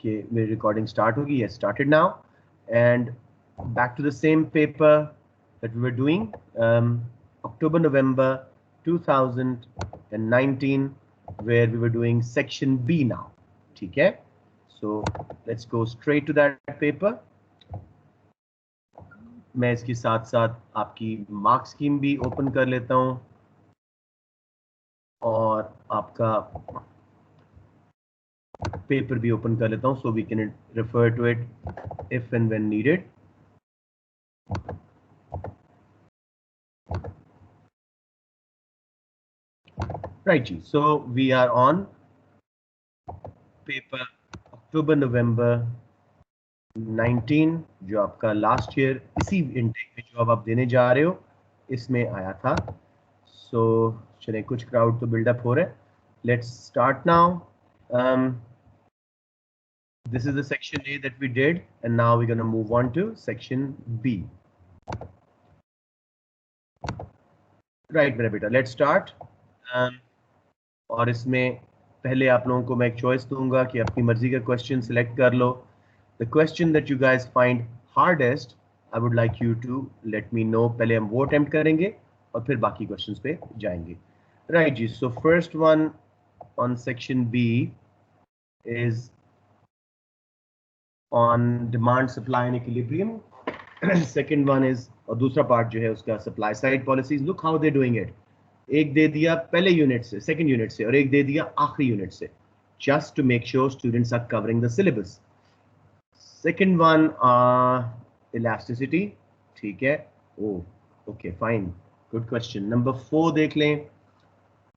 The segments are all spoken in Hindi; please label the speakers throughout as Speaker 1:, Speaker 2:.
Speaker 1: कि मेरी रिकॉर्डिंग स्टार्ट होगी. Yes, started now. And back to the same paper that we were doing, October November 2019, where we were doing section B now. ठीक है? So let's go straight to that paper. मैं इसके साथ साथ आपकी मार्क स्कीम भी ओपन कर लेता हूं और आपका पेपर भी ओपन कर लेता हूं, so we can refer to it if and when needed. Right जी, so we are on paper October November 19, जो आपका लास्ट ईयर इसी इनटेक में जो अब आप देने जा रहे हो इसमें आया था. सो चलिए, कुछ क्राउड तो बिल्डअप हो रहा है. Let's start now. This is the section A that we did, and now we're going to move on to section B. Right मेरा बेटा, let's start. और इसमें पहले आप लोगों को मैं एक चॉइस दूंगा कि अपनी मर्जी का क्वेश्चन सिलेक्ट कर लो. The question that you guys find hardest, I would like you to let me know. पहले हम वो अटेम्प्ट करेंगे और फिर बाकी क्वेश्चंस पे जाएंगे. Right जी, so first one on section B is on demand, supply and equilibrium. Second one is, और दूसरा पार्ट जो है उसका supply side policies. Look how they're doing it. एक दे दिया पहले यूनिट से, सेकंड यूनिट से, और एक दे दिया आखिरी यूनिट से, just to make sure students are covering the syllabus. Second one, elasticity. ठीक है. Oh, okay, fine, good question. Number 4 देख लें,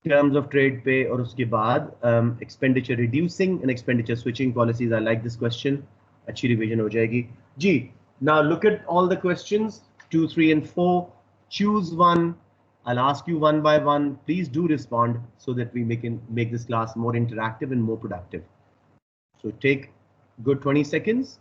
Speaker 1: terms of trade पे, और उसके बाद expenditure reducing and expenditure switching policies. I like this question. अच्छी रिवीजन हो जाएगी जी. Now look at all the questions 2, 3 and 4. Choose one. I'll ask you one by one. Please do respond so that we make this class more interactive and more productive. So take good 20 seconds.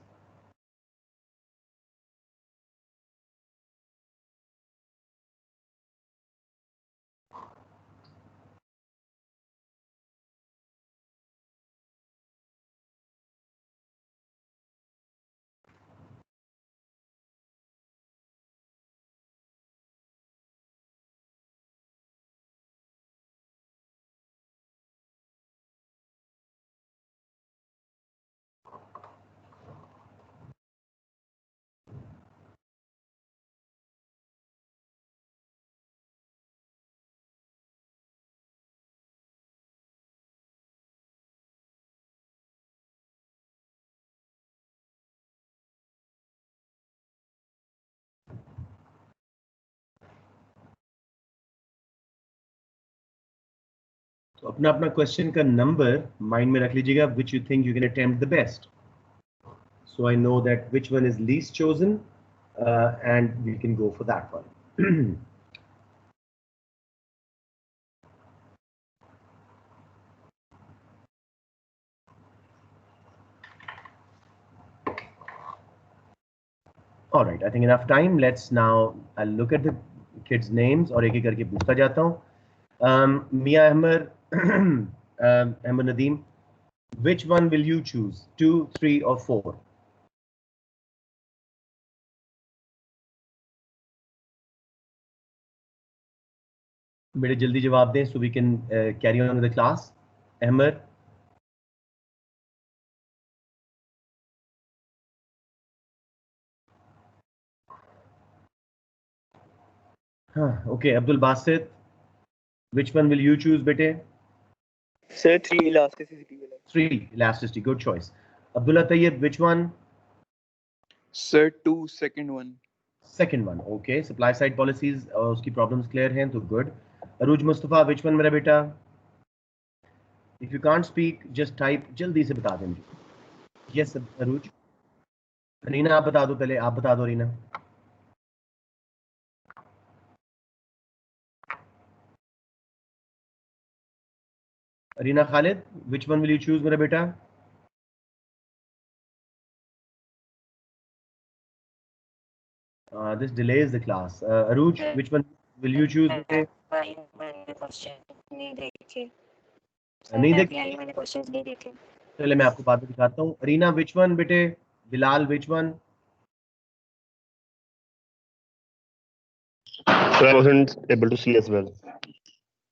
Speaker 1: तो अपना अपना क्वेश्चन का नंबर माइंड में रख लीजिएगा, which you think you can attempt the best, so I know that which one is least chosen, and we can go for that one. All right, I think enough time. Let's now, I'll look at the kids names और एक एक करके पूछता जाता हूँ. Mia Ahmed, Ahmed Nadeem, which one will you choose? 2, 3 or 4? बेटे जल्दी जवाब दें so we can carry on with the class. Ahmed. Okay, Abdul Basit, which one will you choose, bete?
Speaker 2: Sir, 3 elasticity.
Speaker 1: 3 elasticity, good choice. Abdullah Tayyib, which one?
Speaker 3: Sir, 2, second one.
Speaker 1: Second one, okay. Supply side policies, uski problems clear hain, so good. Aruj Mustafa, which one, mera beta? If you can't speak, just type, jaldi se bata दें. Yes, Aruj. रीना आप बता दो पहले, आप बता दो Reena. Reena Khalid, which one will you choose, मेरा बेटा? This delays the class. Aruj, which one will you choose?
Speaker 4: नहीं देखे.
Speaker 1: नहीं देखे.
Speaker 4: मैंने क्वेश्चंस नहीं देखे.
Speaker 1: चले मैं आपको बाद में दिखाता हूँ. अरीना, which one बेटे? Bilal, which one?
Speaker 4: So I wasn't able to see as well.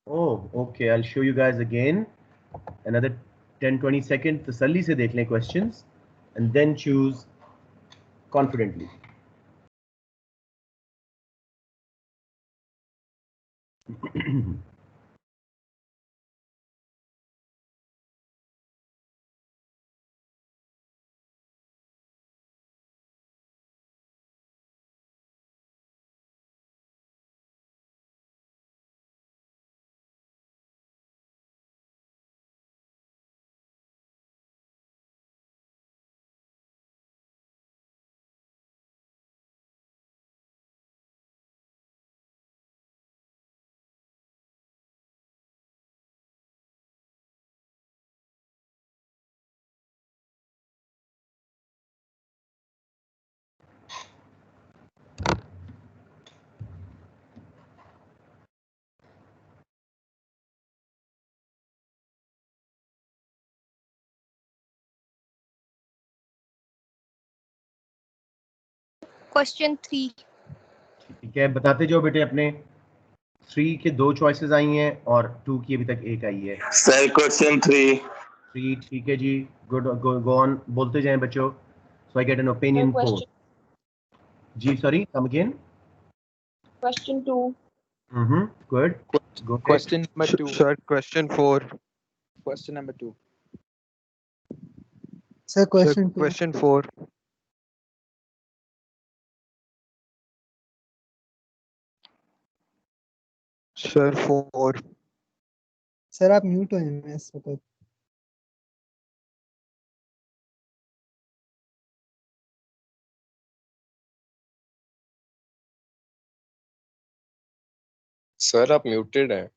Speaker 1: Oh, okay. I'll show you guys again. Another 10-20 seconds. तसल्ली से देख लें questions and then choose confidently.
Speaker 5: Question 3.
Speaker 1: ठीक है, बताते जाओ बेटे अपने. 3 के 2 choices आई हैं और 2 की अभी तक 1 आई है.
Speaker 4: Sir, question 3.
Speaker 1: 3 ठीक है जी. Good, go on. बोलते जाएं बच्चों. So I get an opinion poll. जी, sorry, come again.
Speaker 5: Question 2.
Speaker 1: Good. Go ahead.
Speaker 3: Question number 2.
Speaker 6: Sir, question 4.
Speaker 3: Question number 2.
Speaker 7: Sir, question 2.
Speaker 6: Question 4. Sir, 4.
Speaker 7: Sir आप म्यूट हो हैं इस वक्त.
Speaker 8: सर आप म्यूटेड हैं.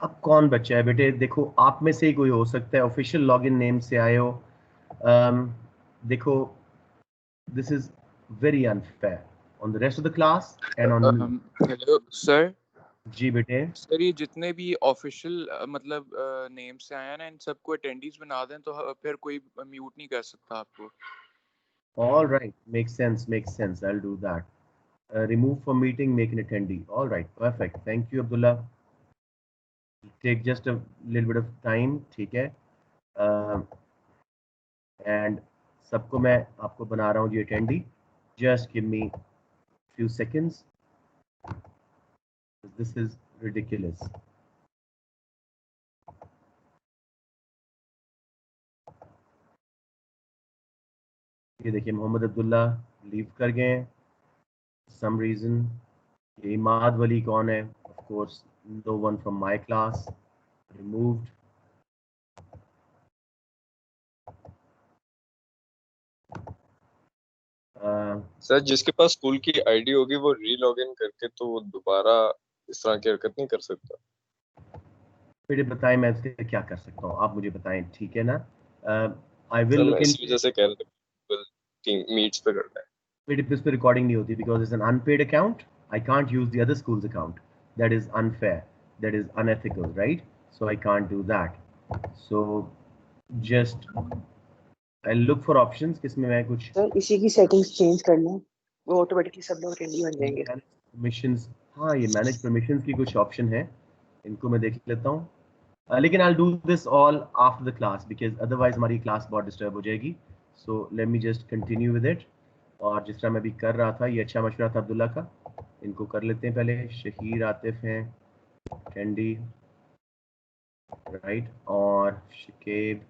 Speaker 1: अब कौन बच्चा है बेटे? देखो आप में से ही कोई हो सकता है, ऑफिशियल लॉगिन नेम से आए हो. देखो, this is very unfair on the rest of the class and on.
Speaker 3: Hello sir.
Speaker 1: जी बेटे.
Speaker 3: सर ये जितने भी ऑफिशियल मतलब नेम से आए हैं ना, इन सबको अटेंडीज बना दें तो फिर कोई म्यूट नहीं कर सकता आपको.
Speaker 1: All right, makes sense. I'll do that. Remove from meeting, make an attendee. All right, perfect. Thank you, Abdullah. Take just a little bit of time, ठीक है. And सबको मैं आपको बना रहा हूँ जी attendee. Just give me few seconds. This is ridiculous. ये देखिए मोहम्मद अब्दुल्ला लीव कर गए हैं some reason. ये इमाद वली कौन है? Of course, no one from my class. Removed.
Speaker 8: Sir जिसके पास स्कूल की आईडी होगी वो रीलॉगिन करके तो वो दोबारा इस तरह की हरकत नहीं कर सकता.
Speaker 1: बेटे बताएं मैं इसके क्या कर सकता हूँ, आप मुझे बताएं, ठीक है ना. आई विल
Speaker 8: सर
Speaker 1: लुक
Speaker 8: मैं
Speaker 1: इन.
Speaker 8: इस वजह से कह रहा था टीम मीट्स पे करना है.
Speaker 1: बेटे इस पे रिकॉर्डिंग नहीं होती because it's an unpaid account. I can't use the other schools account. That is unfair, that is unethical, right? So I can't do that. So just I look for options किसमें मैं कुछ.
Speaker 2: सर इसी की सेटिंग्स चेंज करना है, वो ऑटोमेटिकली सब लोग अटेंडी बन जाएंगे.
Speaker 1: परमिशंस, हाँ ये मैनेज परमिशंस की कुछ ऑप्शन है, इनको मैं देख लेता हूँ. लेकिन I do this all after the class because otherwise हमारी क्लास बहुत डिस्टर्ब हो जाएगी. So let me just continue with it. और जिस तरह मैं भी कर रहा था, ये अच्छा मशवरा था अब्दुल्ला का. इनको कर लेते हैं पहले. शहीर आतिफ हैं, कैंडी, राइट, और शकीब,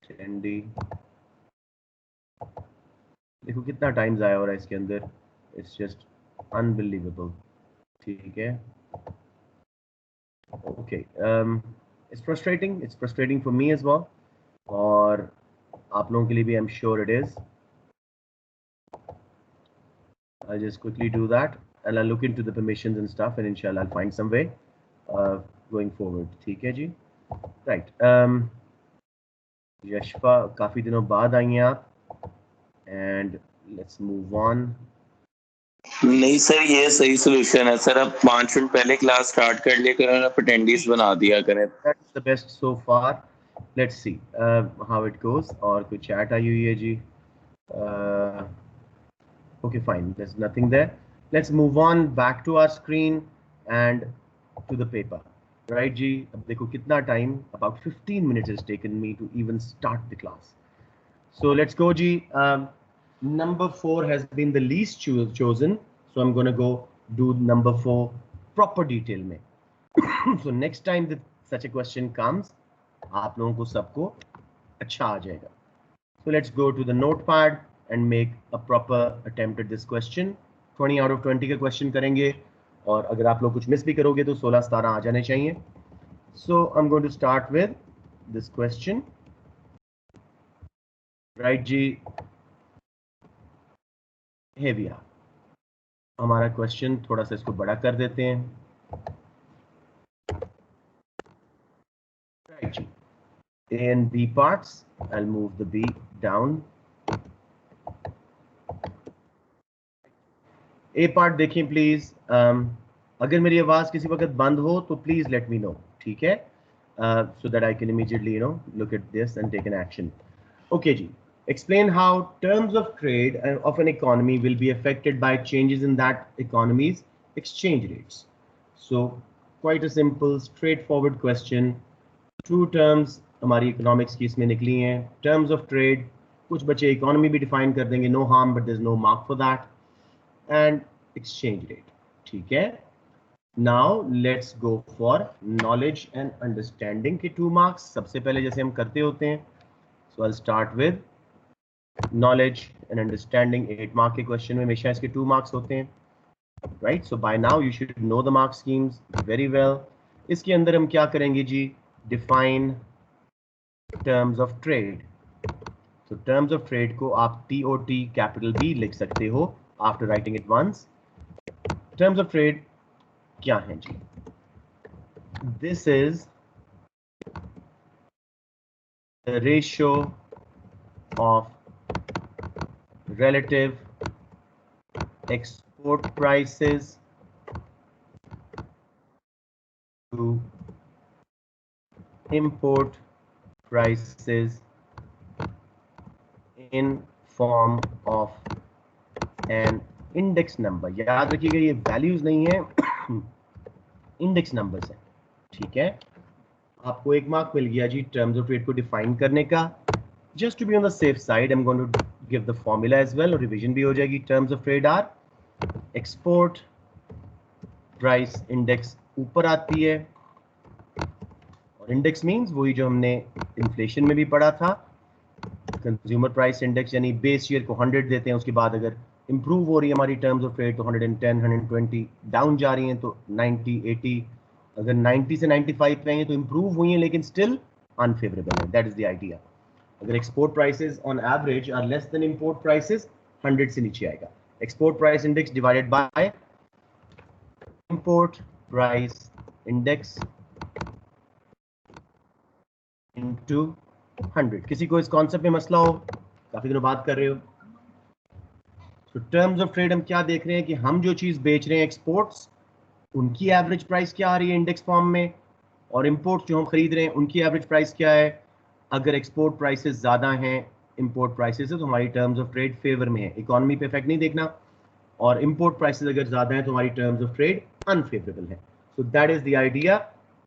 Speaker 1: कैंडी. देखो कितना टाइम ज़ाया हो रहा है इसके अंदर. It's just unbelievable. ठीक है. Okay, it's frustrating for me as well. और आप लोगों के लिए भी I am sure it is. I'll just quickly do that and I'll look into the permissions and stuff and inshallah I'll find some way going forward. ठीक है जी. Right. यशफा काफ़ी दिनों बाद आई हैं आप. And let's move on.
Speaker 4: नहीं सर, ये सही सोल्यूशन है सर। अब 5 मिनट पहले क्लास स्टार्ट कर लिया करें, आप अटेंडेंस बना दिया करें।
Speaker 1: That's the best so far. Let's see how it goes. और कुछ chat आई हुई है जी. Okay, fine. There's nothing there. Let's move on back to our screen and to the paper. Right जी. अब देखो कितना time. About 15 minutes has taken me to even start the class. So let's go ji. Number 4 has been the least chosen. So I'm going to go do number 4 proper detail में. So next time that such a question comes, आप लोगों को सबको अच्छा आ जाएगा. So let's go to the notepad and make a proper attempt at this question. 20 out of 20 का question करेंगे और अगर आप लोग कुछ मिस भी करोगे तो 16-17 आ जाने चाहिए. So I'm going to start with this question. Right जी. Here we are. हमारा क्वेश्चन थोड़ा सा इसको बड़ा कर देते हैं. Right. A and B parts. I'll move the B down. A part देखें प्लीज. अगर मेरी आवाज किसी वक्त बंद हो तो प्लीज लेट मी नो. ठीक है? So that I can immediately look at this and take an action. Okay ji. Explain how terms of trade of an economy will be affected by changes in that economy's exchange rates. So quite a simple straightforward question. Two terms हमारी economics की इसमें निकली हैं. Terms of trade, कुछ बच्चे economy भी define कर देंगे, no harm, but there's no mark for that. And exchange rate. ठीक है? Now let's go for knowledge and understanding के 2 marks. सबसे पहले जैसे हम करते होते हैं. So I'll start with knowledge and understanding. 8 mark के question में हमेशा इसके 2 marks होते हैं. Right? So by now you should know the mark schemes very well. इसके अंदर हम क्या करेंगे जी? Define terms of trade. So terms of trade को आप TOT capital B लिख सकते हो after writing it once. Terms of trade क्या है जी? This is the ratio of relative export prices to import prices in form of an index number. याद रखिएगा ये values नहीं है, index numbers है. ठीक है? आपको 1 mark मिल गया जी terms of trade को define करने का. Just to be on the safe side, I'm going to give the formula as well, और revision भी हो जाएगी. Terms of trade are export price index ऊपर आती है, और index means वही जो हमने inflation में भी पढ़ा था. Consumer price index यानी base year को 100 देते हैं, उसके बाद अगर improve हो रही है हमारी terms of trade तो 110, 120, down जा रही हैं तो 90, 80, अगर 90 से 95 पे हैं तो improve हुई हैं लेकिन still unfavorable है. That is the idea. अगर export prices on average are less than import prices, 100 से नीचे आएगा. Export price index divided by import price index into 100. किसी को इस कॉन्सेप्ट में मसला हो? काफी दिनों बात कर रहे हो. So terms of trade हम क्या देख रहे हैं कि हम जो चीज बेच रहे हैं एक्सपोर्ट्स, उनकी एवरेज प्राइस क्या आ रही है इंडेक्स फॉर्म में, और इंपोर्ट्स जो हम खरीद रहे हैं उनकी एवरेज प्राइस क्या है. अगर एक्सपोर्ट प्राइसेस ज़्यादा हैं इंपोर्ट प्राइसेस से तो हमारी टर्म्स ऑफ ट्रेड फेवर में है. इकोनॉमी पे इफेक्ट नहीं देखना, और इंपोर्ट प्राइसेस अगर ज़्यादा हैं तो हमारी टर्म्स ऑफ ट्रेड अनफेवरेबल है. So that is the idea.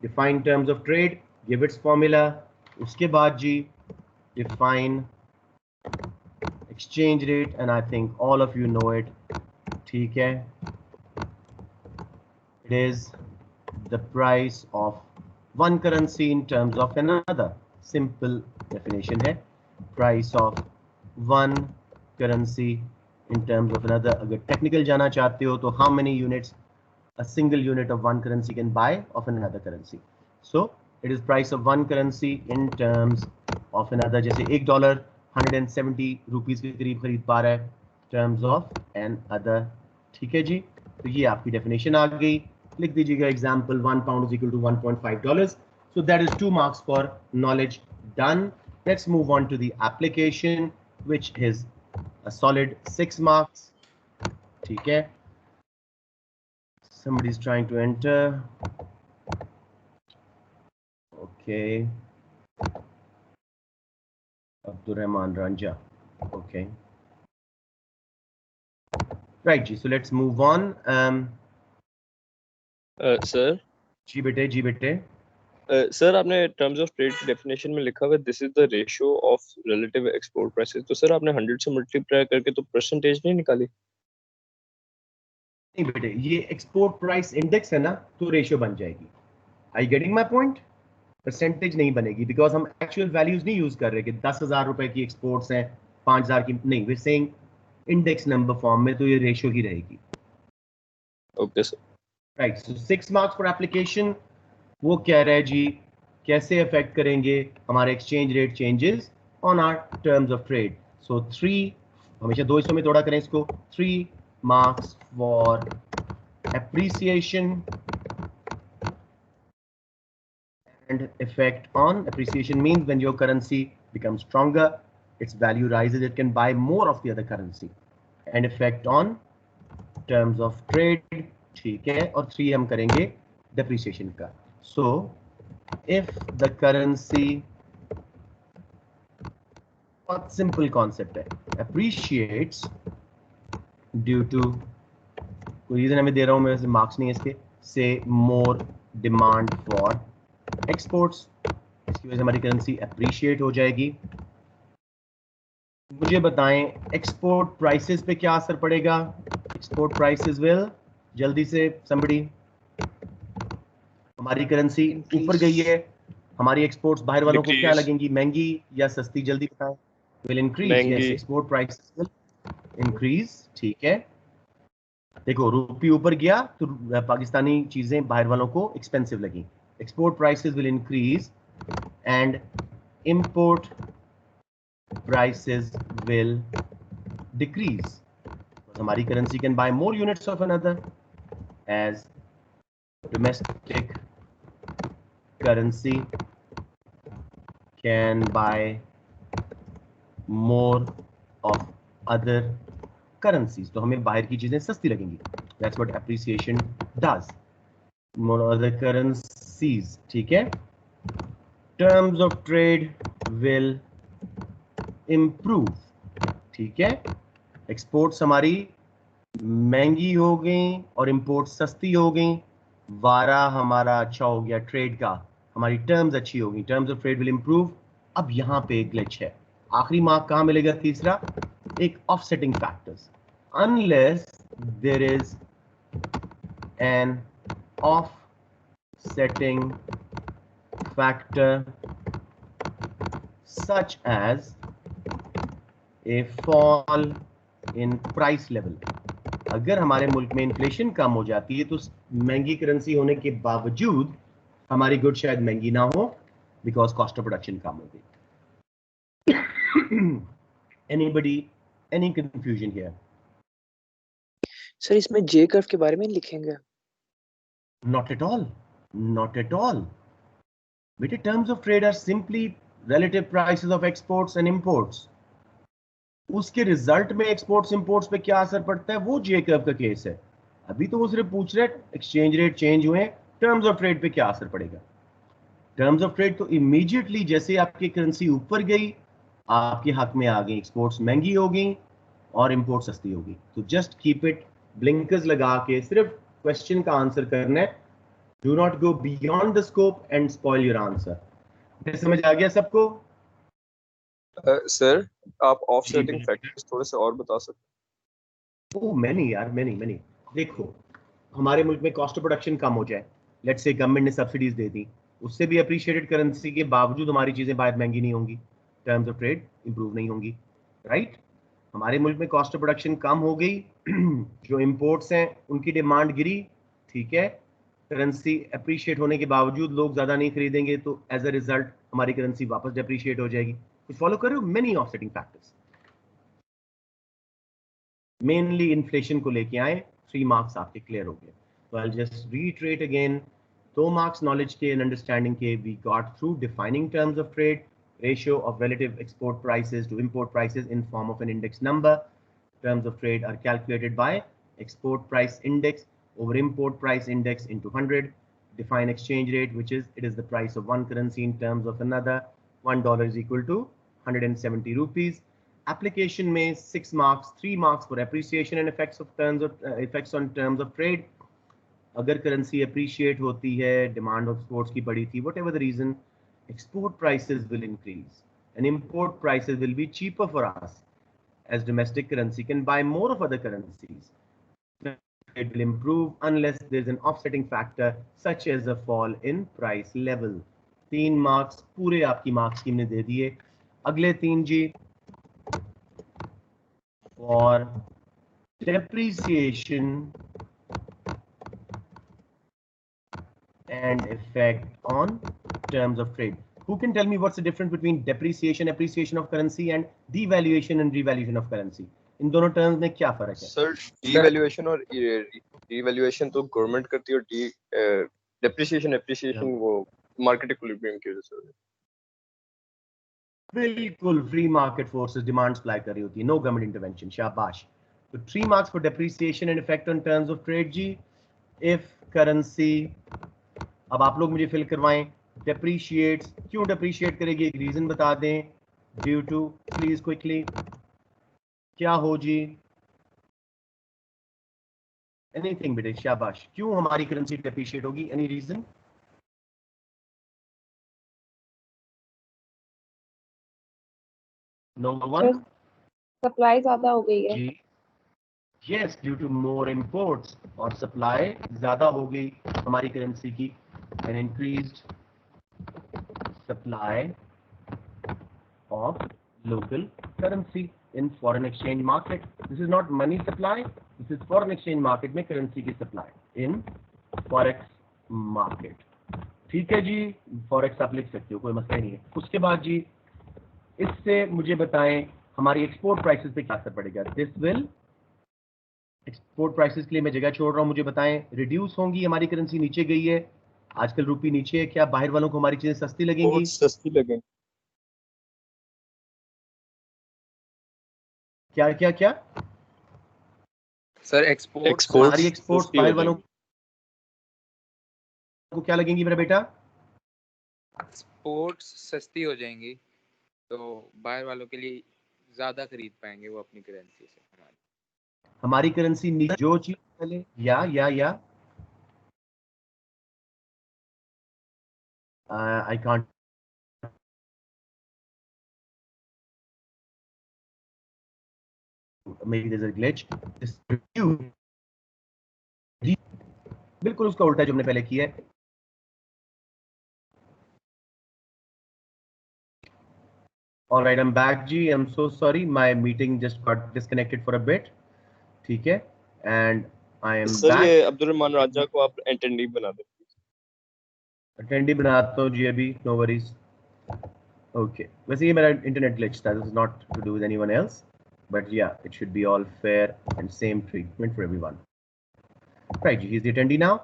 Speaker 1: Define terms of trade, give its formula. उसके बाद जी define exchange rate, and I think all of you know it. ठीक है? It is the price of one currency in terms of another. Simple definition है, price of one currency in terms of another. अगर टेक्निकल जाना चाहते हो तो how many units a single unit of one currency can buy of another currency. So it is price of one currency in terms of another. जैसे $1 170 रुपीज के करीब खरीद पा रहा है टर्म्स ऑफ एन अदर. ठीक है जी? तो ये आपकी डेफिनेशन आ गई. लिख दीजिएगा example, £1 is equal to $1.5. So that is 2 marks for knowledge done. Let's move on to the application, which is a solid 6 marks. ठीक है? somebody's trying to enter. Okay, Abdur Rahman Ranja. Okay, right जी, so let's move on.
Speaker 8: Sir
Speaker 1: जी बेटे
Speaker 8: सर आपने टर्म्स ऑफ ट्रेड की डेफिनेशन में लिखा हुआ है this is the ratio of relative export prices, तो सर आपने 100 से मल्टीप्लाई करके तो परसेंटेज नहीं निकाली?
Speaker 1: नहीं बेटे, ये एक्सपोर्ट प्राइस इंडेक्स है ना, तो रेशियो बन जाएगी. Are you getting my point? Percentage नहीं बनेगी बिकॉज हम एक्चुअल वैल्यूज नहीं यूज कर रहे कि 10,000 रुपए की एक्सपोर्ट्स हैं 5,000 की नहीं. We saying index number form में, तो ये रेशियो ही रहेगी.
Speaker 8: Okay sir.
Speaker 1: Right, so 6 marks for application. वो कह रहा है जी कैसे अफेक्ट करेंगे हमारे exchange rate changes on our terms of trade. So 3, हमेशा 2 हिस्सों में तोड़ा करें इसको. 3 marks for appreciation and effect on appreciation means when your currency becomes stronger, its value rises, it can buy more of the other currency. And effect on terms of trade, ठीक है. और 3 हम करेंगे depreciation का. So if the currency, बहुत simple concept है, appreciates due to कोई रीजन हमें दे रहा हूं मैं, वैसे मार्क्स नहीं है इसके, say more demand for exports, इसकी वजह से हमारी करेंसी अप्रिशिएट हो जाएगी. मुझे बताएं एक्सपोर्ट प्राइसेस पे क्या असर पड़ेगा. एक्सपोर्ट प्राइसेस विल, जल्दी से somebody, हमारी करेंसी ऊपर गई है, हमारी एक्सपोर्ट्स बाहर वालों को क्या लगेंगी, महंगी या सस्ती, जल्दी बताएं. Will increase. Yes, export prices will increase. ठीक है, देखो रुपये ऊपर गया तो पाकिस्तानी चीजें बाहर वालों को एक्सपेंसिव लगी. Export prices will increase and import prices will decrease. हमारी currency can buy more units of another as domestic currency can buy more of other currencies. तो हमें बाहर की चीजें सस्ती लगेंगी. That's what appreciation does. More other currencies. ठीक है. Terms of trade will improve. ठीक है. एक्सपोर्ट्स हमारी महंगी हो गई और इंपोर्ट सस्ती हो गई. वारा हमारा अच्छा हो गया ट्रेड का, हमारी टर्म्स अच्छी हो गई. Terms of trade will improve. अब यहाँ पे एक ग्लिच है. आखिरी मार्क कहाँ मिलेगा? तीसरा, एक offsetting factors. Unless there is an offsetting factor such as a fall in price level. अगर हमारे मुल्क में इन्फ्लेशन कम हो जाती है तो महंगी करेंसी होने के बावजूद हमारी गुड शायद महंगी ना हो बिकॉज कॉस्ट ऑफ प्रोडक्शन कम हो गई. Anybody, any confusion here?
Speaker 2: Sir इसमें जे कर्व के बारे में लिखेंगे?
Speaker 1: Not at all. Not at all. बेटे, terms of trade are simply relative prices of exports and imports. उसके रिजल्ट में एक्सपोर्ट्स इंपोर्ट्स पे क्या असर पड़ता है वो जे कर्व का केस है. अभी तो वो सिर्फ पूछ रहे एक्सचेंज रेट चेंज हुए, टर्म्स ऑफ ट्रेड पे क्या असर पड़ेगा. टर्म्स ऑफ ट्रेड तो इमीडिएटली जैसे आपकी करेंसी ऊपर गई आपके हक में आ गई, एक्सपोर्ट्स महंगी हो गई और इंपोर्ट सस्ती हो गई. तो जस्ट कीप इट ब्लिंकर्स लगा के सिर्फ क्वेश्चन का आंसर करना है. Do not go beyond the scope and spoil your answer. समझ आ गया सबको?
Speaker 8: सर आप ऑफसेटिंग फैक्टर्स थोड़े से और बता सकते
Speaker 1: हैं? मैनी यार, मैनी. देखो, हमारे मुल्क में कॉस्ट ऑफ प्रोडक्शन कम हो जाए, लेट्स से गवर्नमेंट ने सब्सिडीज दे दी, उससे भी अप्रिशिएटेड करेंसी के बावजूद हमारी चीजें बाहर महंगी नहीं होंगी, टर्म्स ऑफ ट्रेड इंप्रूव नहीं होंगी. राइट? हमारे मुल्क में कॉस्ट ऑफ प्रोडक्शन कम हो गई, जो इंपोर्ट्स हैं उनकी डिमांड गिरी. ठीक है, करेंसी अप्रिशिएट होने के बावजूद लोग ज्यादा नहीं खरीदेंगे, तो एज अ रिजल्ट हमारी करेंसी वापस डेप्रिशिएट हो जाएगी. कुछ फॉलो कर रहे हो? Many offsetting factors. Mainly inflation को लेके आए. 3 मार्क्स आपके क्लियर हो गए. तो I just retreat again. 2 marks knowledge के एंड अंडरस्टैंडिंग के. We got through defining terms of trade, ratio of relative export prices to import prices in form of an index number. Terms of trade are calculated by export price index. over import price index into 100. Define exchange rate, which is it is the price of one currency in terms of another. $1 is equal to 170 rupees. Application में 6 marks, 3 marks for appreciation and effects on terms of trade. अगर currency appreciate होती है, demand of exports की बढ़ी थी, whatever the reason, export prices will increase and import prices will be cheaper for us, as domestic currency can buy more of other currencies. It will improve unless there's an offsetting factor such as a fall in price level. 3 marks पूरे आपकी marks scheme ने दे दिए. अगले 3 जी for depreciation and effect on terms of trade. Who can tell me what's the difference between depreciation, appreciation of currency and devaluation and revaluation of currency? इन दोनों terms में क्या फर्क है?
Speaker 8: सर devaluation और revaluation तो गवर्नमेंट करती है और depreciation appreciation वो market equilibrium की वजह से होती है.
Speaker 1: बिल्कुल free market forces demand supply कर रही होती है, no government intervention. शाबाश. So 3 marks for depreciation and effect on terms of trade ji. If currency, अब आप लोग मुझे fill करवाएं, depreciates, क्यों depreciate करेगी, एक reason बता दें. Due to, please quickly, क्या हो जी? Anything बेटे, शाबाश. क्यों हमारी currency depreciate होगी? Any reason? Number 1.
Speaker 5: सप्लाई ज्यादा हो गई है.
Speaker 1: जी. Yes, due to more imports और supply ज़्यादा हो गई हमारी currency की, an increased supply of local currency in foreign exchange market. This is not money supply, this is foreign exchange market में currency की supply in forex market. ठीक है जी, forex आप लिख सकते हो, कोई मसला नहीं है. उसके बाद जी, इससे मुझे बताएं हमारी export prices पे क्या असर पड़ेगा. This will एक्सपोर्ट प्राइसेस के लिए मैं जगह छोड़ रहा हूं. मुझे बताएं, रिड्यूस होंगी, हमारी करेंसी नीचे गई है, आजकल रुपी नीचे है, क्या बाहर वालों को हमारी चीजें सस्ती लगेंगी?
Speaker 8: बहुत सस्ती लगेंगी.
Speaker 1: क्या क्या क्या
Speaker 3: सर एक्सपोर्ट
Speaker 1: हमारी एक्सपोर्ट बाहर वालों को क्या लगेंगी मेरा बेटा?
Speaker 3: एक्सपोर्ट्स सस्ती हो जाएंगी तो बाहर वालों के लिए ज्यादा खरीद पाएंगे वो अपनी करेंसी से.
Speaker 1: हमारी करेंसी नीचे जो चीज पहले या I can't maybe there's a glitch. बिल्कुल उसका उल्टा जो हमने पहले किया है. All right, I'm back ji. I'm so sorry, my meeting just got disconnected for a bit. ठीक है, and I am
Speaker 8: sir
Speaker 1: back.
Speaker 8: ये अब्दुर्रहमान राजा को आप अटेंडी बना दो.
Speaker 1: अटेंडी बनाता हूँ जी अभी, no worries. Okay, वैसे ये मेरा internet glitch था. This is not to do with anyone else, but yeah, it should be all fair and same treatment for everyone. Right, he's the attendee now.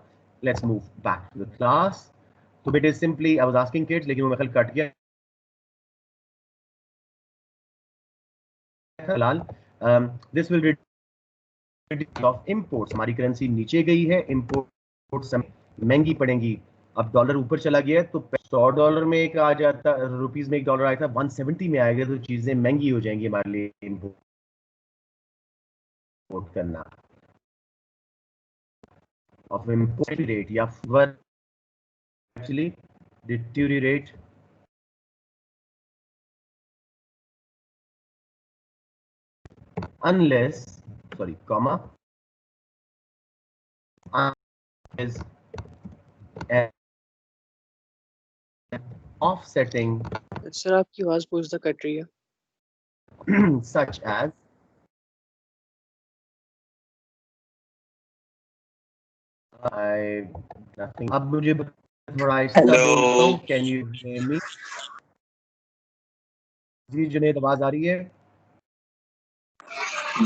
Speaker 1: Let's move back to the class. So बेटे simply I was asking kids, लेकिन वो मैं कल कट गया. This will reduce of imports. हमारी करेंसी नीचे गई है, imports महंगी पड़ेंगी. अब डॉलर ऊपर चला गया तो $100 में एक आ जाता, रुपीस में $1 आया था, 170 में आएगा तो चीजें महंगी हो जाएंगी हमारे लिए इंपोर्ट करना. Of import rate या actually deteriorate unless is offsetting
Speaker 2: sir आपकी आवाज बहुत ज्यादा कट रही है.
Speaker 1: such as nothing. अब मुझे थोड़ा आहिस्ता बोलता हूँ. Can you hear me? जी जुनैद, आवाज आ रही है?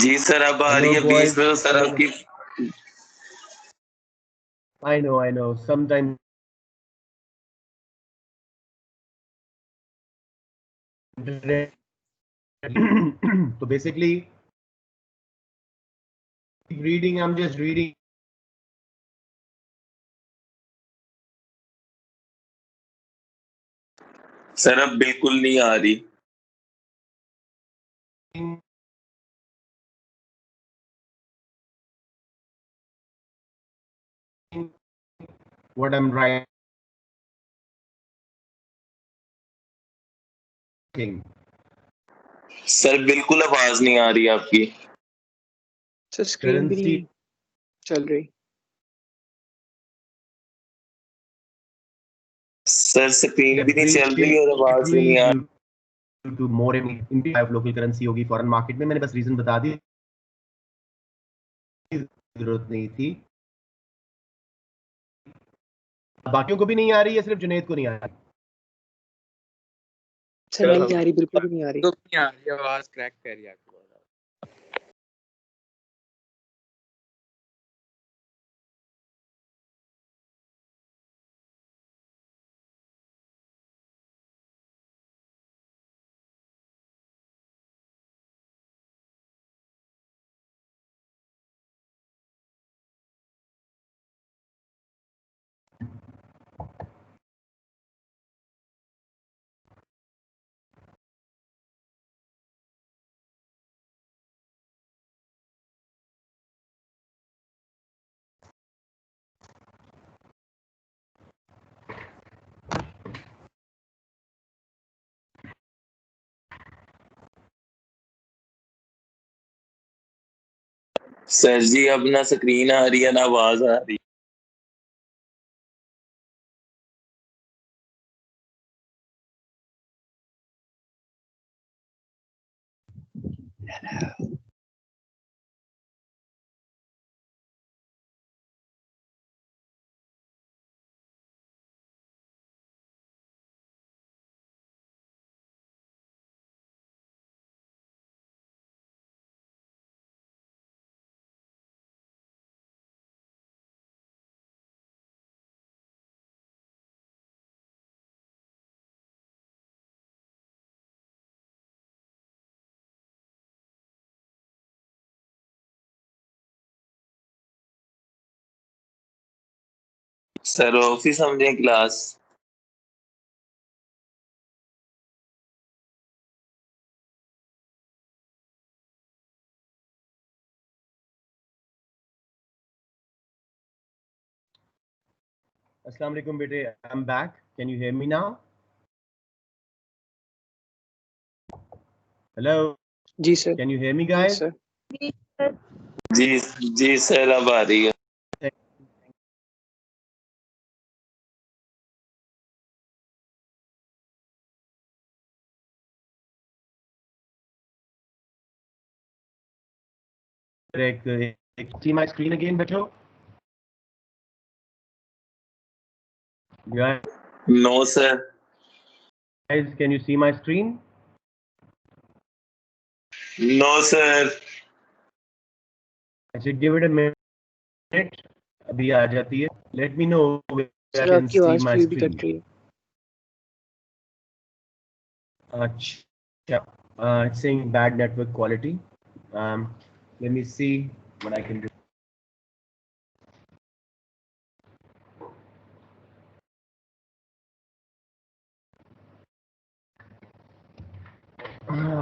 Speaker 4: जी सर अब आ रही है. बीच में सर आपकी
Speaker 1: I know. Sometimes so basically reading, I'm just reading
Speaker 4: sir अब बिल्कुल नहीं आ रही।
Speaker 1: What I'm writing.
Speaker 4: सर बिल्कुल आवाज नहीं आ रही आपकी।
Speaker 2: सर स्क्रीन भी
Speaker 1: Currency.
Speaker 2: नहीं चल रही।
Speaker 4: सर स्क्रीन भी नहीं चल रही और आवाज भी नहीं आ रही।
Speaker 1: Due to more impact of local currency होगी फॉरेन मार्केट में। मैंने बस रीजन बता दी, जरूरत नहीं थी। बाकियों को भी नहीं आ रही है, सिर्फ जुनैद को नहीं आ रही।
Speaker 2: सर नहीं आ रही, बिल्कुल भी नहीं आ रही।
Speaker 3: तो नहीं आ रही, आवाज क्रैक कर रही है आपकी।
Speaker 4: सर जी अब ना स्क्रीन आ रही है ना आवाज आ रही। सर ऑफिस समझे क्लास।
Speaker 1: अस्सलाम वालेकुम बेटे, I'm back. Can you hear me now? Hello.
Speaker 2: जी sir.
Speaker 1: Can you hear me, guys?
Speaker 2: Sir
Speaker 4: जी जी सर अब आ रही है।
Speaker 1: See my screen again, बेटो?
Speaker 4: No sir.
Speaker 1: Guys, can you see my screen?
Speaker 4: No sir.
Speaker 1: I should give it a minute. अभी आ जाती है. Let me know where I
Speaker 2: sir
Speaker 1: can
Speaker 2: आपकी
Speaker 1: see
Speaker 2: आवाज
Speaker 1: my
Speaker 2: फिर भी
Speaker 1: screen.
Speaker 2: कट रही है।
Speaker 1: अच्छा, it's saying bad network quality. Let me see what I can do.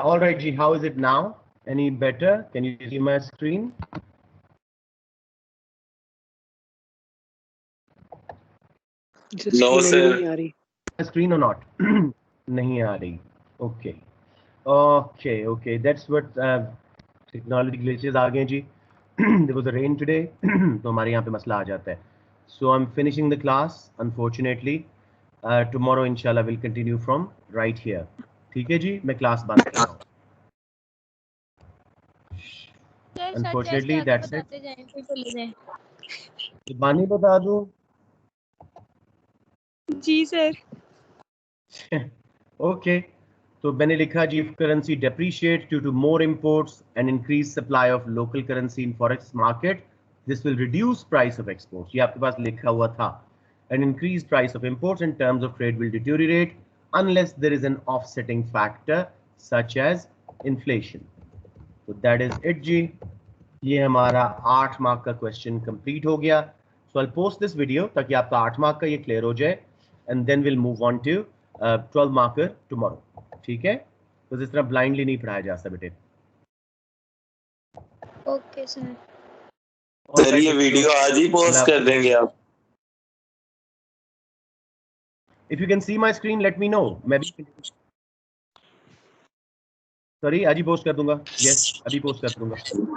Speaker 1: All right, G, how is it now? Any better? Can you see my screen?
Speaker 4: No sir.
Speaker 2: नहीं आ रही।
Speaker 1: Screen or not? नहीं आ रही. Okay. Okay. That's what technology glitches आ गए जी. There was a rain today, तो हमारे यहाँ पे मसला आ जाता है. So I'm finishing the class. Unfortunately, tomorrow inshallah we'll continue from right here. ठीक है जी, मैं क्लास बंद कर रहा हूँ. Unfortunately, that's it. बानी बता दूँ.
Speaker 5: जी सर।
Speaker 1: Okay. तो मैंने लिखा जी, if currency depreciates due to more imports and increased supply of local currency in forex market, this will reduce price of exports. ये आपके पास लिखा हुआ था. An increased price of imports in terms of trade will deteriorate unless there is an offsetting factor such as inflation. So that is it जी. ये हमारा 8 मार्क का क्वेश्चन कंप्लीट हो गया. So I'll post this video ताकि आपका 8 मार्क का ये क्लियर हो जाए, and then we'll move on to 12 marker tomorrow, ठीक है? तो इस तरह ब्लाइंडली नहीं पढ़ाया जा सकता बेटे।
Speaker 9: Okay sir.
Speaker 4: सर ये वीडियो आज ही पोस्ट कर देंगे आप?
Speaker 1: If you can see my screen, let me know. मैं भी सॉरी आज ही पोस्ट कर दूंगा। यस अभी पोस्ट कर दूंगा।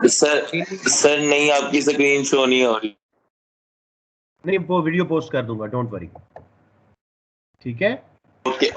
Speaker 4: सर नहीं, आपकी स्क्रीन शो नहीं हो रही।
Speaker 1: नहीं वो वीडियो पोस्ट कर दूंगा, डोंट वरी, ठीक है?
Speaker 4: ओके।